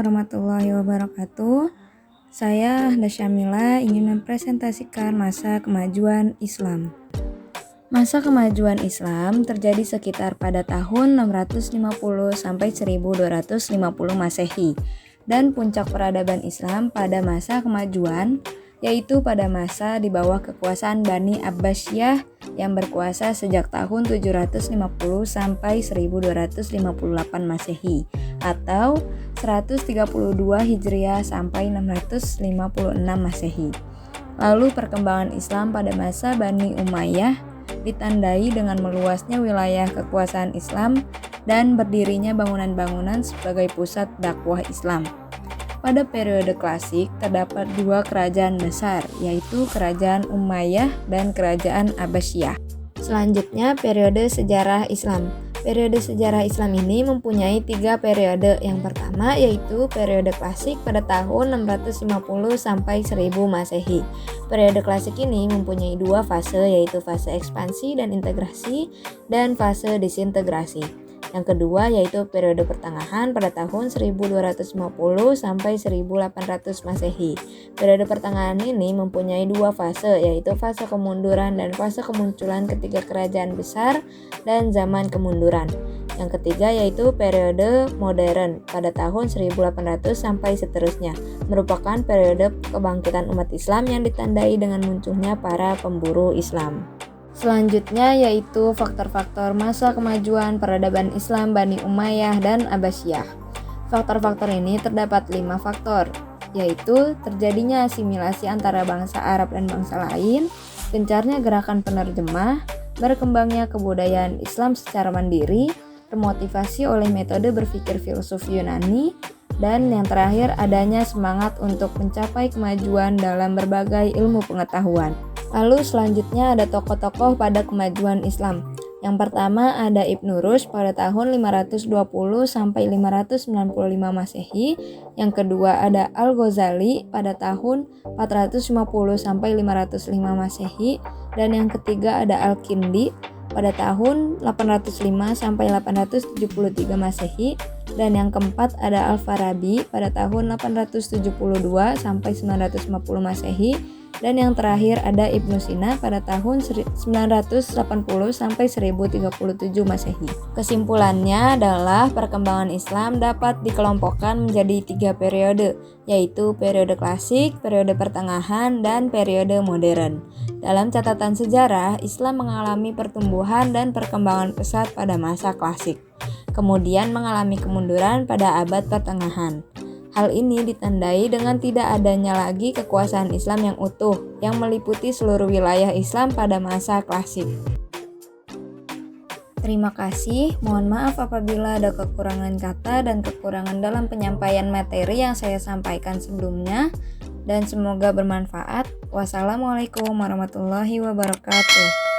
warahmatullahi wabarakatuh. Saya Dasyamila ingin mempresentasikan masa kemajuan Islam. Masa kemajuan Islam terjadi sekitar pada tahun 650 sampai 1250 Masehi dan puncak peradaban Islam pada masa kemajuan yaitu pada masa di bawah kekuasaan Bani Abbasiyah yang berkuasa sejak tahun 750 sampai 1258 Masehi atau 132 Hijriah sampai 656 Masehi. Lalu perkembangan Islam pada masa Bani Umayyah ditandai dengan meluasnya wilayah kekuasaan Islam dan berdirinya bangunan-bangunan sebagai pusat dakwah Islam. Pada periode klasik terdapat dua kerajaan besar, yaitu Kerajaan Umayyah dan Kerajaan Abbasiyah. Selanjutnya, periode sejarah Islam. Periode sejarah Islam ini mempunyai tiga periode. Yang pertama yaitu periode klasik pada tahun 650 sampai 1000 Masehi. Periode klasik ini mempunyai dua fase, yaitu fase ekspansi dan integrasi dan fase disintegrasi. Yang kedua yaitu periode pertengahan pada tahun 1250 sampai 1800 Masehi. Periode pertengahan ini mempunyai dua fase, yaitu fase kemunduran dan fase kemunculan ketiga kerajaan besar dan zaman kemunduran. Yang ketiga yaitu periode modern pada tahun 1800 sampai seterusnya, merupakan periode kebangkitan umat Islam yang ditandai dengan munculnya para pemburu Islam. Selanjutnya yaitu faktor-faktor masa kemajuan peradaban Islam Bani Umayyah dan Abbasiyah. Faktor-faktor ini terdapat 5 faktor, yaitu terjadinya asimilasi antara bangsa Arab dan bangsa lain, gencarnya gerakan penerjemah, berkembangnya kebudayaan Islam secara mandiri, termotivasi oleh metode berpikir filsuf Yunani, dan yang terakhir adanya semangat untuk mencapai kemajuan dalam berbagai ilmu pengetahuan. Lalu selanjutnya ada tokoh-tokoh pada kemajuan Islam. Yang pertama ada Ibnu Rushd pada tahun 520 sampai 595 Masehi. Yang kedua ada Al-Ghazali pada tahun 450 sampai 505 Masehi. Dan yang ketiga ada Al-Kindi pada tahun 805 sampai 873 Masehi. Dan yang keempat ada Al-Farabi pada tahun 872 sampai 950 Masehi. Dan yang terakhir ada Ibnu Sina pada tahun 980 sampai 1037 Masehi. Kesimpulannya adalah perkembangan Islam dapat dikelompokkan menjadi 3 periode, yaitu periode klasik, periode pertengahan, dan periode modern. Dalam catatan sejarah, Islam mengalami pertumbuhan dan perkembangan pesat pada masa klasik, kemudian mengalami kemunduran pada abad pertengahan. Hal ini ditandai dengan tidak adanya lagi kekuasaan Islam yang utuh, yang meliputi seluruh wilayah Islam pada masa klasik. Terima kasih, mohon maaf apabila ada kekurangan kata dan kekurangan dalam penyampaian materi yang saya sampaikan sebelumnya, dan semoga bermanfaat. Wassalamualaikum warahmatullahi wabarakatuh.